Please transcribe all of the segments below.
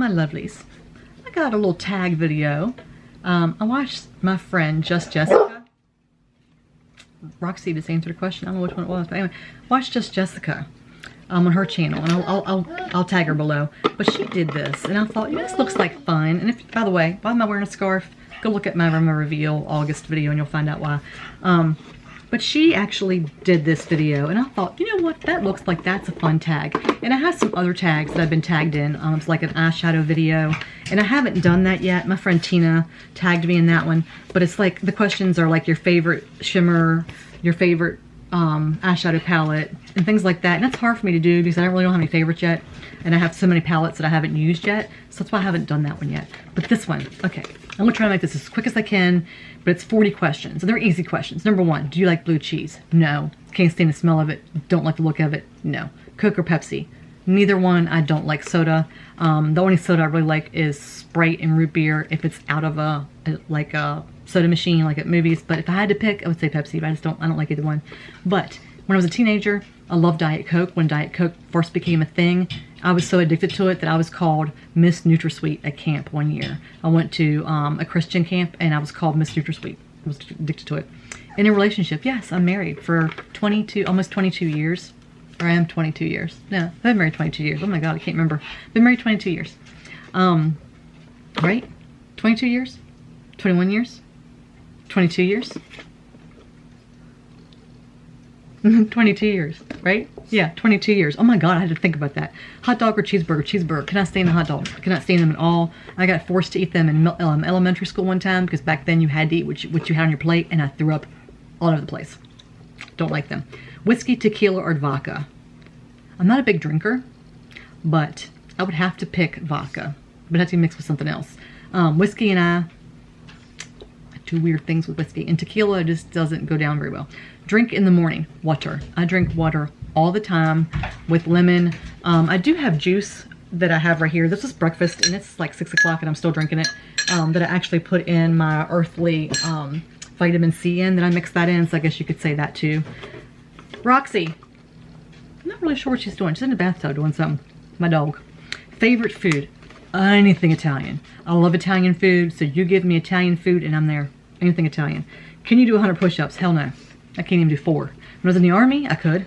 my lovelies. I got a little tag video. I watched my friend Just Jessica. Roxy just answered a question. I don't know which one it was, but anyway, watch Just Jessica on her channel, and I'll tag her below. But she did this, and I thought, this looks like fun. And if, by the way, why am I wearing a scarf? Go look at my Aroma Reveal August video, and you'll find out why. But she actually did this video, and I thought, you know what, that looks like that's a fun tag. And I have some other tags that I've been tagged in. It's like an eyeshadow video, and I haven't done that yet. My friend Tina tagged me in that one, but it's like the questions are like your favorite shimmer, your favorite eyeshadow palette, and things like that. And that's hard for me to do because I don't really have any favorites yet, and I have so many palettes that I haven't used yet, so that's why I haven't done that one yet. But this one, okay, I'm gonna try to make this as quick as I can, but it's 40 questions, and they're easy questions. Number 1, do you like blue cheese? No. Can't stand the smell of it. Don't like the look of it? No. Coke or Pepsi? Neither one. I don't like soda. The only soda I really like is Sprite and root beer if it's out of a soda machine like at movies. But if I had to pick, I would say Pepsi, but I don't like either one. But when I was a teenager, I loved Diet Coke. When Diet Coke first became a thing, I was so addicted to it that I was called Miss NutraSweet at camp one year. I went to a Christian camp, and I was called Miss NutraSweet. I was addicted to it. In a relationship, yes, I'm married for almost 22 years. Or I am 22 years. No, I've been married 22 years. Oh my God, I can't remember. Been married 22 years. Right? 22 years? 21 years? 22 years? 22 years, right? Yeah, 22 years. Oh my God, I had to think about that. Hot dog or cheeseburger? Cheeseburger. Cannot stand a hot dog. Cannot stand them at all. I got forced to eat them in elementary school one time because back then you had to eat what you had on your plate, and I threw up all over the place. Don't like them. Whiskey, tequila, or vodka? I'm not a big drinker, but I would have to pick vodka. But it has to be mixed with something else. Whiskey and I do weird things with whiskey, and tequila just doesn't go down very well. Drink in the morning, water. I drink water all the time with lemon. I do have juice that I have right here. This is breakfast, and it's like 6 o'clock, and I'm still drinking it. That I actually put in my earthly vitamin C in. That I mixed that in, so I guess you could say that too. Roxy, I'm not really sure what she's doing. She's in the bathtub doing something. My dog. Favorite food? Anything Italian. I love Italian food, so you give me Italian food, and I'm there. Anything Italian. Can you do 100 push-ups? Hell no. I can't even do 4. When I was in the Army, I could,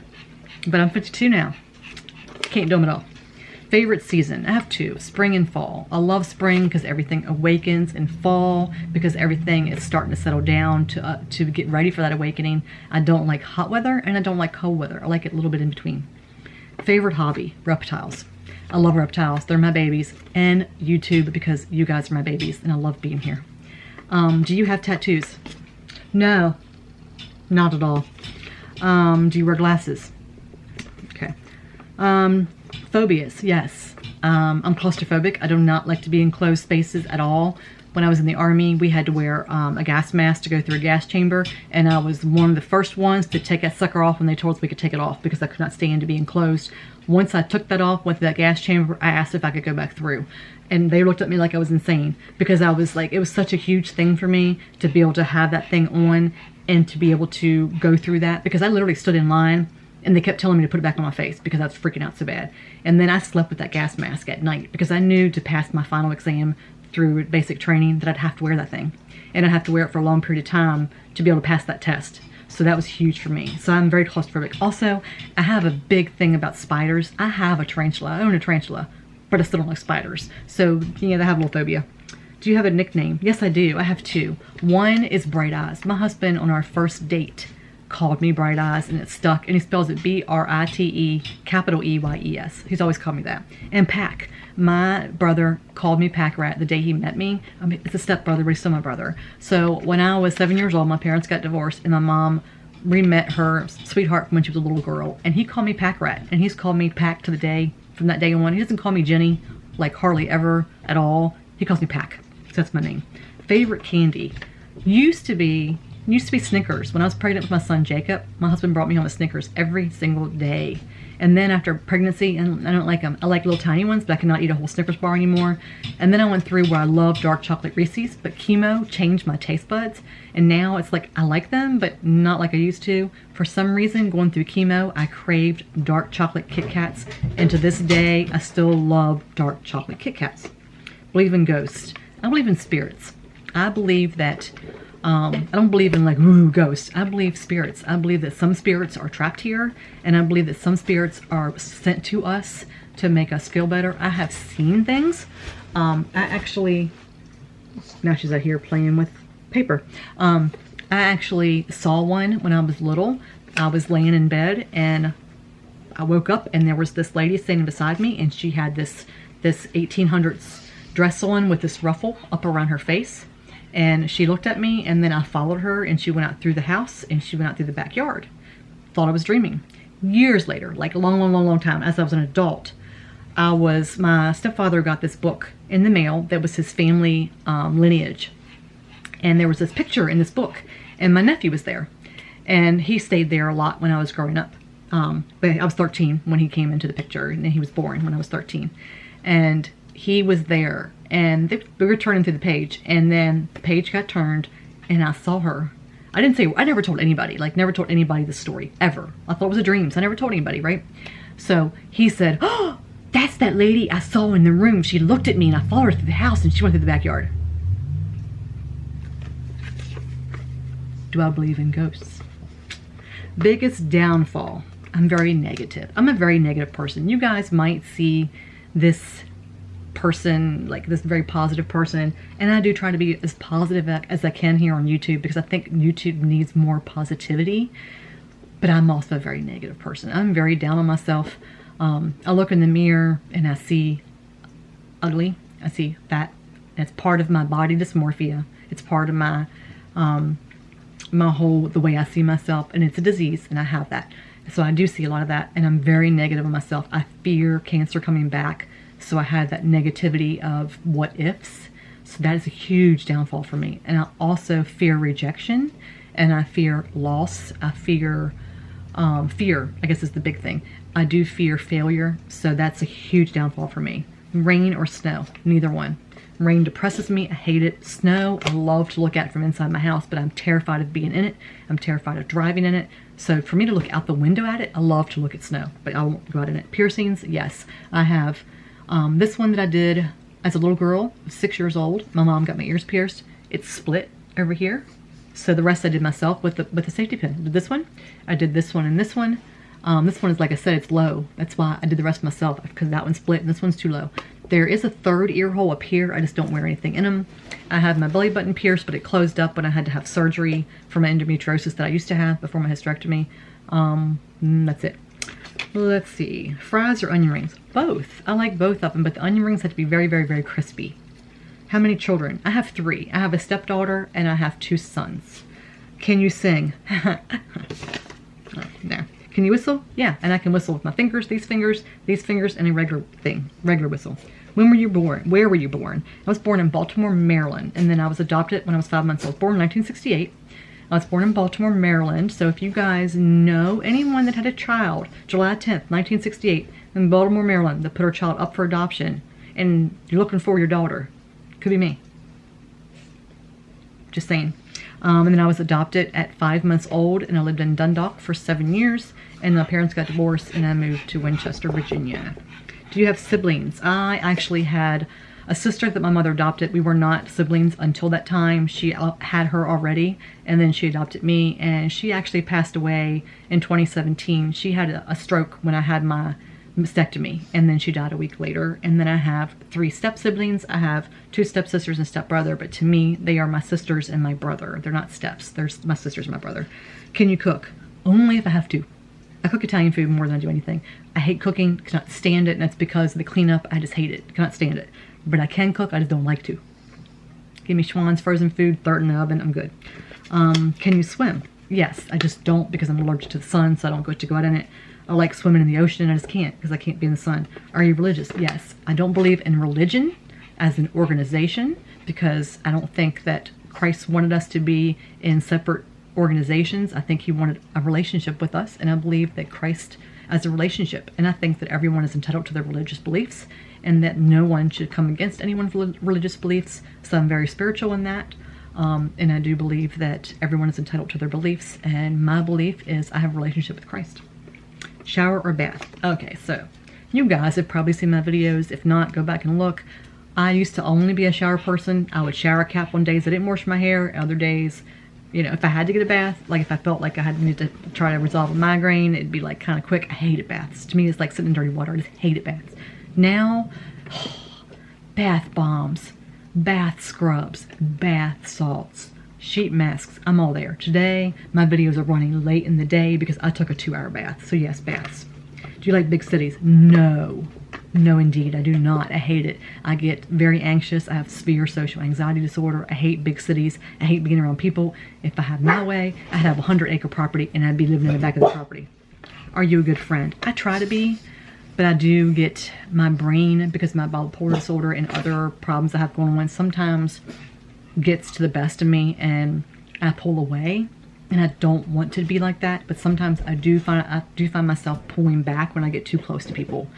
but I'm 52 now. Can't do them at all. Favorite season? I have 2, spring and fall. I love spring because everything awakens, and fall because everything is starting to settle down to get ready for that awakening. I don't like hot weather, and I don't like cold weather. I like it a little bit in between. Favorite hobby? Reptiles. I love reptiles. They're my babies, and YouTube because you guys are my babies, and I love being here. Do you have tattoos? No. Not at all. Do you wear glasses? Okay. Phobias, yes. I'm claustrophobic. I do not like to be in closed spaces at all. When I was in the Army, we had to wear a gas mask to go through a gas chamber, and I was one of the first ones to take that sucker off when they told us we could take it off because I could not stand to be enclosed. Once I took that off, went to that gas chamber, I asked if I could go back through. And they looked at me like I was insane because I was like, it was such a huge thing for me to be able to have that thing on and to be able to go through that, because I literally stood in line and they kept telling me to put it back on my face because I was freaking out so bad. And then I slept with that gas mask at night because I knew to pass my final exam through basic training that I'd have to wear that thing. And I'd have to wear it for a long period of time to be able to pass that test. So that was huge for me. So I'm very claustrophobic. Also, I have a big thing about spiders. I have a tarantula. I own a tarantula, but I still don't like spiders. So, yeah, I have a little phobia. Do you have a nickname? Yes, I do. I have 2. One is Bright Eyes. My husband on our first date called me Bright Eyes, and it stuck. And he spells it B-R-I-T-E, capital E-Y-E-S. He's always called me that. And Pack. My brother called me Pack Rat the day he met me. I mean, it's a stepbrother, but he's still my brother. So when I was 7 years old, my parents got divorced, and my mom re-met her sweetheart from when she was a little girl. And he called me Pack Rat, and he's called me Pack to the day, from that day on. He doesn't call me Jenny, like hardly ever at all. He calls me Pack. So that's my name. Favorite candy? Used to be Snickers. When I was pregnant with my son Jacob, my husband brought me home a Snickers every single day. And then after pregnancy, and I don't like them. I like little tiny ones, but I cannot eat a whole Snickers bar anymore. And then I went through where I love dark chocolate Reese's, but chemo changed my taste buds. And now it's like I like them, but not like I used to. For some reason, going through chemo, I craved dark chocolate Kit Kats. And to this day, I still love dark chocolate Kit Kats. believe in ghosts. I believe in spirits. I believe that, I don't believe in like, ooh, ghosts. I believe spirits. I believe that some spirits are trapped here, and I believe that some spirits are sent to us to make us feel better. I have seen things. I actually, now she's out here playing with paper. I actually saw one when I was little. I was laying in bed and I woke up and there was this lady standing beside me, and she had this 1800s dress on with this ruffle up around her face. And she looked at me, and then I followed her, and she went out through the house, and she went out through the backyard. Thought I was dreaming. Years later, like a long time, as I was an adult, my stepfather got this book in the mail that was his family lineage. And there was this picture in this book, and my nephew was there. And he stayed there a lot when I was growing up. But I was 13 when he came into the picture, and he was born when I was 13. And he was there, and we were turning through the page, and then the page got turned, and I saw her. I never told anybody, the story, ever. I thought it was a dream, so I never told anybody, right? So he said, oh, that's that lady I saw in the room. She looked at me, and I followed her through the house, and she went through the backyard. Do I believe in ghosts? Biggest downfall. I'm very negative. I'm a very negative person. You guys might see this person, like this very positive person, and I do try to be as positive as I can here on YouTube, because I think YouTube needs more positivity. But I'm also a very negative person. I'm very down on myself. I look in the mirror and I see ugly. I see fat. It's part of my body dysmorphia. It's part of my the way I see myself, and it's a disease, and I have that. So I do see a lot of that, and I'm very negative on myself. I fear cancer coming back. So I had that negativity of what ifs. So that is a huge downfall for me. And I also fear rejection, and I fear loss. I fear, I guess is the big thing. I do fear failure. So that's a huge downfall for me. Rain or snow, neither one. Rain depresses me. I hate it. Snow, I love to look at from inside my house, but I'm terrified of being in it. I'm terrified of driving in it. So for me to look out the window at it, I love to look at snow, but I won't go out in it. Piercings, yes. I have this one that I did as a little girl, 6 years old. My mom got my ears pierced. It's split over here. So the rest I did myself with the safety pin. I did this one. I did this one and this one. This one is, like I said, it's low. That's why I did the rest myself, because that one's split and this one's too low. There is a third ear hole up here. I just don't wear anything in them. I have my belly button pierced, but it closed up when I had to have surgery for my endometriosis that I used to have before my hysterectomy. That's it. Let's see. Fries or onion rings? Both. I like both of them, but the onion rings have to be very, very, very crispy. How many children? I have 3. I have a stepdaughter and I have 2 sons. Can you sing? Oh, there. Can you whistle? Yeah, and I can whistle with my fingers, these fingers, and a regular whistle. When were you born? Where were you born? I was born in Baltimore, Maryland, and then I was adopted when I was 5 months old. Born in 1968. I was born in Baltimore, Maryland, so if you guys know anyone that had a child, July 10th, 1968, in Baltimore, Maryland, that put her child up for adoption, and you're looking for your daughter, could be me. Just saying. And then I was adopted at 5 months old, and I lived in Dundalk for 7 years, and my parents got divorced, and I moved to Winchester, Virginia. Do you have siblings? I actually had a sister that my mother adopted. We were not siblings until that time. She had her already, and then she adopted me, and she actually passed away in 2017. She had a stroke when I had my mastectomy, and then she died a week later. And then I have 3 step siblings. I have 2 stepsisters and stepbrother, but to me, they are my sisters and my brother. They're not steps. They're my sisters and my brother. Can you cook? Only if I have to. I cook Italian food more than I do anything. I hate cooking, cannot stand it, and that's because of the cleanup. I just hate it, cannot stand it. But I can cook, I just don't like to. Give me Schwann's frozen food, throw it in the oven, I'm good. Can you swim? Yes, I just don't because I'm allergic to the sun, so I don't get to go out in it. I like swimming in the ocean, I just can't because I can't be in the sun. Are you religious? Yes. I don't believe in religion as an organization because I don't think that Christ wanted us to be in separate organizations. I think he wanted a relationship with us, and I believe that Christ as a relationship, and I think that everyone is entitled to their religious beliefs and that no one should come against anyone's religious beliefs. So I'm very spiritual in that, and I do believe that everyone is entitled to their beliefs, and my belief is I have a relationship with Christ. Shower or bath? Okay, so you guys have probably seen my videos. If not, go back and look. I used to only be a shower person. I would shower cap on days I didn't wash my hair. Other days, you know, if I had to get a bath, like if I felt like I had to try to resolve a migraine, it'd be like kind of quick. I hated baths. To me, it's like sitting in dirty water. I just hated baths. Now, bath bombs, bath scrubs, bath salts, sheet masks, I'm all there. Today, my videos are running late in the day because I took a 2-hour bath. So yes, baths. Do you like big cities? No. No, indeed, I do not. I hate it. I get very anxious. I have severe social anxiety disorder. I hate big cities. I hate being around people. If I had my way, I'd have a 100-acre property and I'd be living in the back of the property. Are you a good friend? I try to be, but I do get my brain, because of my bipolar disorder and other problems I have going on, sometimes gets to the best of me and I pull away. And I don't want to be like that, but sometimes I do find myself pulling back when I get too close to people.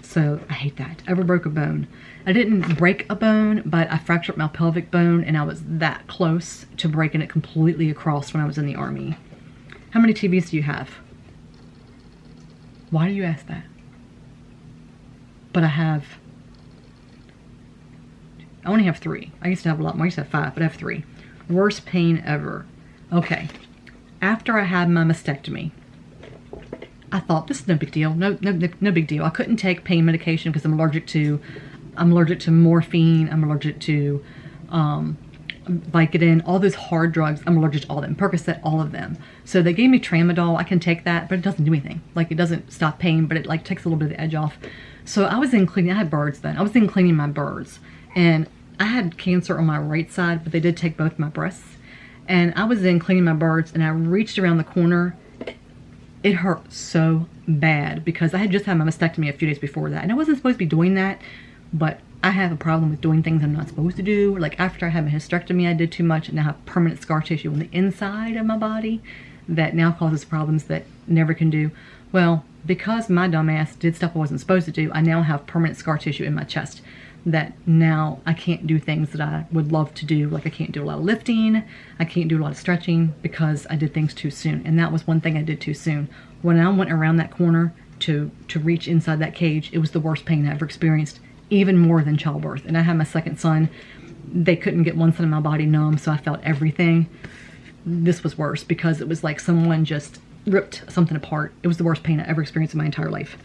So I hate that. I ever broke a bone. I didn't break a bone, but I fractured my pelvic bone and I was that close to breaking it completely across when I was in the Army. How many TVs do you have? Why do you ask that? But I only have 3. I used to have a lot more. I used to have 5, but I have 3. Worst pain ever. Okay. After I had my mastectomy, I thought, this is no big deal. No big deal. I couldn't take pain medication because I'm allergic to morphine. I'm allergic to Vicodin, all those hard drugs. I'm allergic to all of them. Percocet, all of them. So they gave me Tramadol. I can take that, but it doesn't do anything. Like, it doesn't stop pain, but it like takes a little bit of the edge off. So I was in cleaning. I had birds then. I was in cleaning my birds, and I had cancer on my right side, but they did take both my breasts. And I was in cleaning my birds, and I reached around the corner. It hurt so bad because I had just had my mastectomy a few days before that. And I wasn't supposed to be doing that, but I have a problem with doing things I'm not supposed to do. Like, after I had my hysterectomy, I did too much, and now I have permanent scar tissue on the inside of my body that now causes problems that never can do. Well, because my dumbass did stuff I wasn't supposed to do, I now have permanent scar tissue in my chest that now I can't do things that I would love to do. Like, I can't do a lot of lifting, I can't do a lot of stretching because I did things too soon. And that was one thing I did too soon. When I went around that corner to reach inside that cage, it was the worst pain I ever experienced, even more than childbirth. And I had my second son. They couldn't get one side of my body numb, so I felt everything. This was worse because it was like someone just ripped something apart. It was the worst pain I ever experienced in my entire life.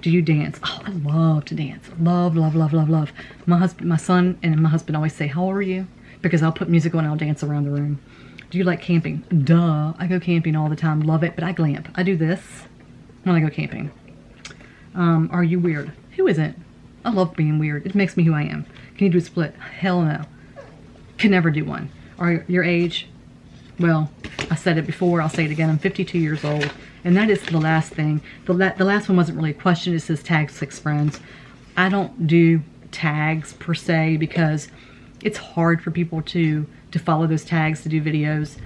Do you dance? Oh, I love to dance. Love, love, love, love, love. My son and my husband always say, how old are you? Because I'll put music on and I'll dance around the room. Do you like camping? Duh. I go camping all the time. Love it, but I glamp. I do this when I go camping. Are you weird? Who isn't? I love being weird. It makes me who I am. Can you do a split? Hell no. Can never do one. Are your age? Well, I said it before. I'll say it again. I'm 52 years old. And that is the last thing. The last one wasn't really a question. It says tag 6 friends. I don't do tags per se because it's hard for people to follow those tags to do videos.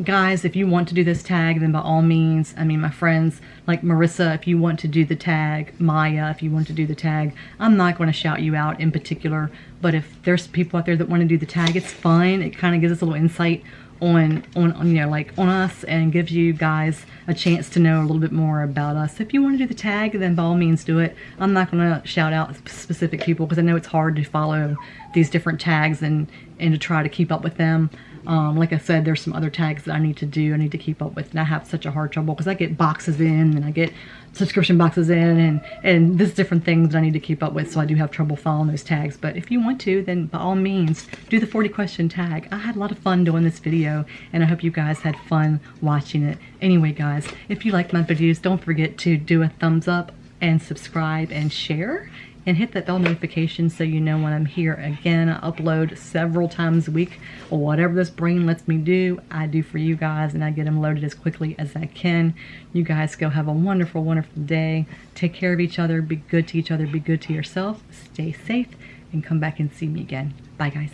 Guys, if you want to do this tag, then by all means, I mean, my friends like Marissa, if you want to do the tag, Maya, if you want to do the tag, I'm not going to shout you out in particular, but if there's people out there that want to do the tag, it's fine. It kind of gives us a little insight on you know, like on us, and gives you guys a chance to know a little bit more about us. If you want to do the tag, then by all means do it. I'm not going to shout out specific people because I know it's hard to follow these different tags and to try to keep up with them. Like I said, there's some other tags that I need to do. I need to keep up with, and I have such a hard trouble because I get boxes in and I get subscription boxes in and there's different things that I need to keep up with, so I do have trouble following those tags. But if you want to, then by all means do the 40 question tag. I had a lot of fun doing this video and I hope you guys had fun watching it. Anyway guys, if you like my videos, don't forget to do a thumbs up and subscribe and share. And hit that bell notification so you know when I'm here again. I upload several times a week. Whatever this brain lets me do, I do for you guys, and I get them loaded as quickly as I can. You guys go have a wonderful, wonderful day. Take care of each other. Be good to each other. Be good to yourself. Stay safe. And come back and see me again. Bye, guys.